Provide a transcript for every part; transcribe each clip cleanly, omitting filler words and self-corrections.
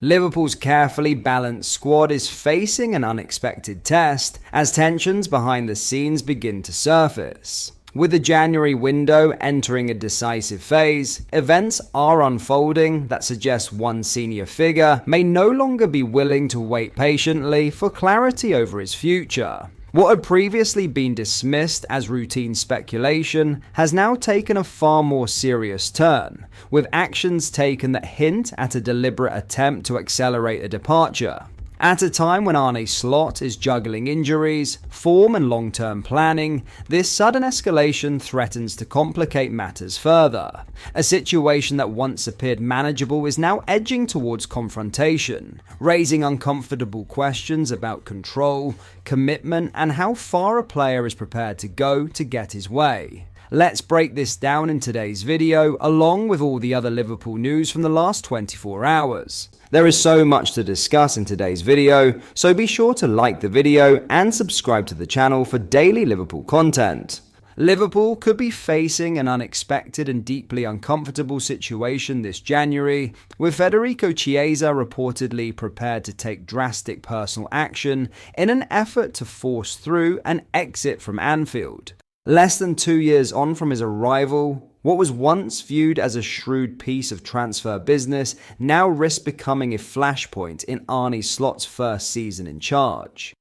Liverpool's carefully balanced squad is facing an unexpected test as tensions behind the scenes begin to surface. With the January window entering a decisive phase, events are unfolding that suggest one senior figure may no longer be willing to wait patiently for clarity over his future. What had previously been dismissed as routine speculation has now taken a far more serious turn, with actions taken that hint at a deliberate attempt to accelerate a departure. At a time when Arne Slot is juggling injuries, form and long-term planning, this sudden escalation threatens to complicate matters further. A situation that once appeared manageable is now edging towards confrontation, raising uncomfortable questions about control, commitment, and how far a player is prepared to go to get his way. Let's break this down in today's video, along with all the other Liverpool news from the last 24 hours. There is so much to discuss in today's video, so be sure to like the video and subscribe to the channel for daily Liverpool content. Liverpool could be facing an unexpected and deeply uncomfortable situation this January, with Federico Chiesa reportedly prepared to take drastic personal action in an effort to force through an exit from Anfield. Less than 2 years on from his arrival, what was once viewed as a shrewd piece of transfer business now risks becoming a flashpoint in Arne Slot's first season in charge.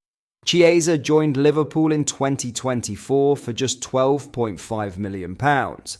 Chiesa joined Liverpool in 2024 for just £12.5 million,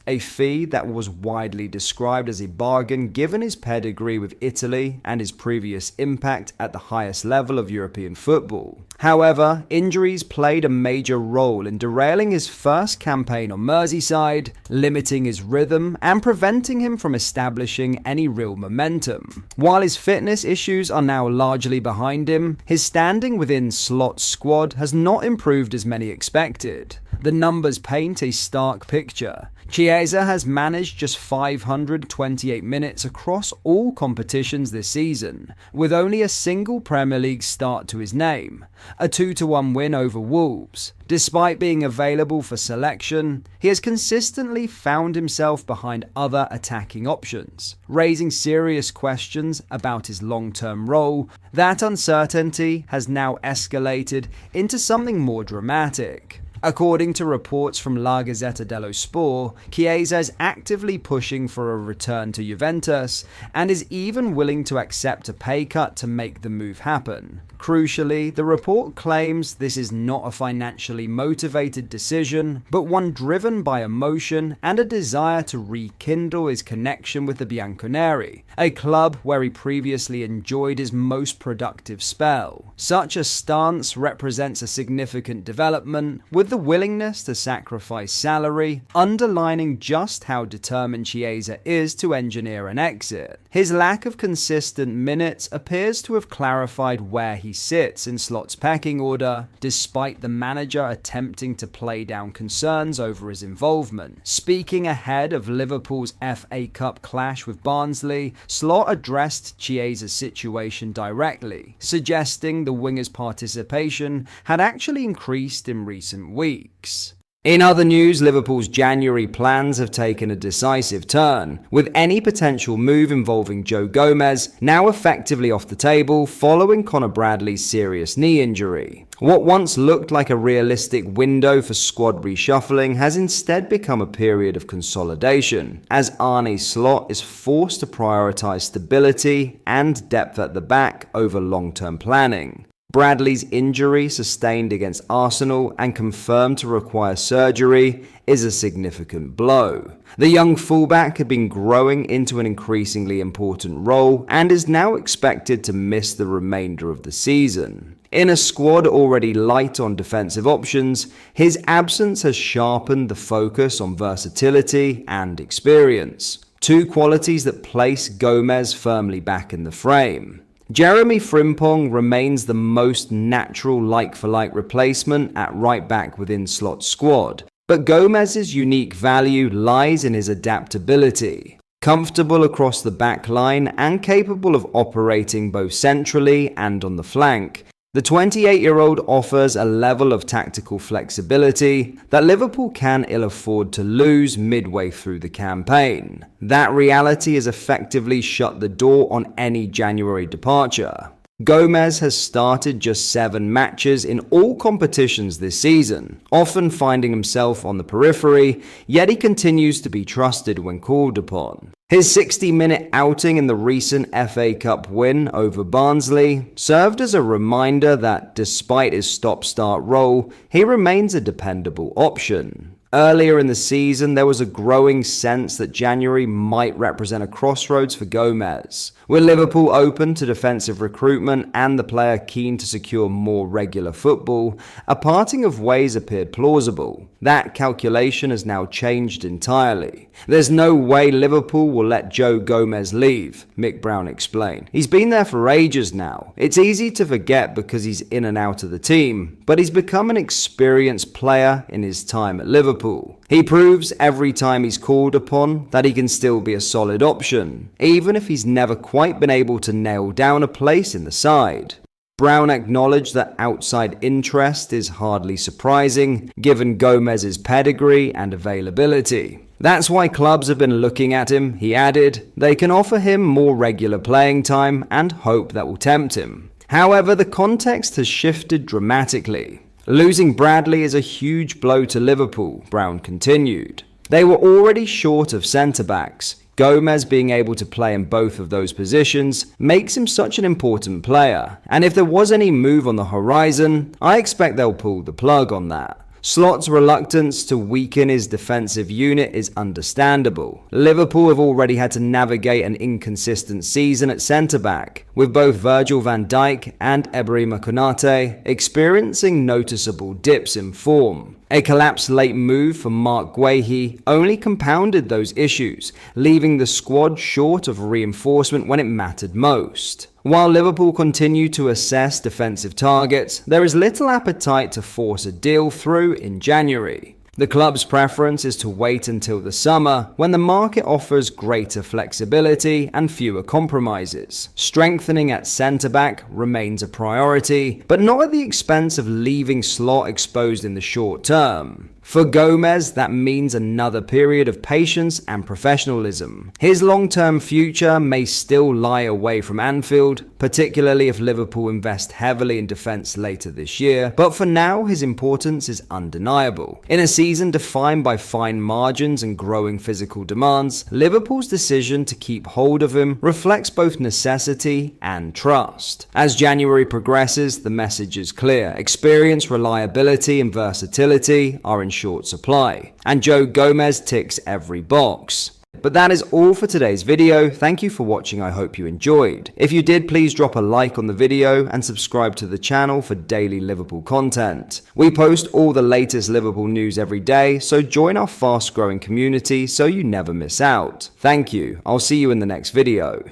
a fee that was widely described as a bargain given his pedigree with Italy and his previous impact at the highest level of European football. However, injuries played a major role in derailing his first campaign on Merseyside, limiting his rhythm and preventing him from establishing any real momentum. While his fitness issues are now largely behind him, his standing within Slot's squad has not improved as many expected. The numbers paint a stark picture. Chiesa has managed just 528 minutes across all competitions this season, with only a single Premier League start to his name, a 2-1 win over Wolves. Despite being available for selection, he has consistently found himself behind other attacking options, raising serious questions about his long-term role. That uncertainty has now escalated into something more dramatic. According to reports from La Gazzetta dello Sport, Chiesa is actively pushing for a return to Juventus and is even willing to accept a pay cut to make the move happen. Crucially, the report claims this is not a financially motivated decision, but one driven by emotion and a desire to rekindle his connection with the Bianconeri, a club where he previously enjoyed his most productive spell. Such a stance represents a significant development, with the willingness to sacrifice salary underlining just how determined Chiesa is to engineer an exit. His lack of consistent minutes appears to have clarified where he sits in Slot's pecking order, despite the manager attempting to play down concerns over his involvement. Speaking ahead of Liverpool's FA Cup clash with Barnsley, Slot addressed Chiesa's situation directly, suggesting the winger's participation had actually increased in recent weeks. In other news, Liverpool's January plans have taken a decisive turn, with any potential move involving Joe Gomez now effectively off the table following Conor Bradley's serious knee injury. What once looked like a realistic window for squad reshuffling has instead become a period of consolidation, as Arne Slot is forced to prioritise stability and depth at the back over long-term planning. Bradley's injury, sustained against Arsenal and confirmed to require surgery, is a significant blow. The young fullback had been growing into an increasingly important role and is now expected to miss the remainder of the season. In a squad already light on defensive options, his absence has sharpened the focus on versatility and experience, two qualities that place Gomez firmly back in the frame. Jeremy Frimpong remains the most natural like-for-like replacement at right back within Slot's squad, but Gomez's unique value lies in his adaptability. Comfortable across the back line and capable of operating both centrally and on the flank, The 28-year-old offers a level of tactical flexibility that Liverpool can ill afford to lose midway through the campaign. That reality has effectively shut the door on any January departure. Gomez has started just 7 matches in all competitions this season, often finding himself on the periphery, yet he continues to be trusted when called upon. His 60-minute outing in the recent FA Cup win over Barnsley served as a reminder that despite his stop-start role, he remains a dependable option. Earlier in the season, there was a growing sense that January might represent a crossroads for Gomez. With Liverpool open to defensive recruitment and the player keen to secure more regular football, a parting of ways appeared plausible. That calculation has now changed entirely. There's no way Liverpool will let Joe Gomez leave, Mick Brown explained. He's been there for ages now. It's easy to forget because he's in and out of the team, but he's become an experienced player in his time at Liverpool. He proves every time he's called upon that he can still be a solid option, even if he's never quite been able to nail down a place in the side. Brown acknowledged that outside interest is hardly surprising, given Gomez's pedigree and availability. That's why clubs have been looking at him, he added. They can offer him more regular playing time and hope that will tempt him. However, the context has shifted dramatically. Losing Bradley is a huge blow to Liverpool, Brown continued. They were already short of centre-backs. Gomez being able to play in both of those positions makes him such an important player, and if there was any move on the horizon, I expect they'll pull the plug on that. Slot's reluctance to weaken his defensive unit is understandable. Liverpool have already had to navigate an inconsistent season at centre-back, with both Virgil van Dijk and Ibrahima Konate experiencing noticeable dips in form. A collapsed late move from Mark Guehi only compounded those issues, leaving the squad short of reinforcement when it mattered most. While Liverpool continue to assess defensive targets, there is little appetite to force a deal through in January. The club's preference is to wait until the summer, when the market offers greater flexibility and fewer compromises. Strengthening at centre-back remains a priority, but not at the expense of leaving Slot exposed in the short term. For Gomez, that means another period of patience and professionalism. His long-term future may still lie away from Anfield, particularly if Liverpool invest heavily in defence later this year, but for now his importance is undeniable. In a season defined by fine margins and growing physical demands, Liverpool's decision to keep hold of him reflects both necessity and trust. As January progresses, the message is clear. Experience, reliability, and versatility are in short supply, and Joe Gomez ticks every box. But that is all for today's video. Thank you for watching. I hope you enjoyed. If you did, please drop a like on the video and subscribe to the channel for daily Liverpool content. We post all the latest Liverpool news every day, so join our fast growing community so you never miss out. Thank you. I'll see you in the next video.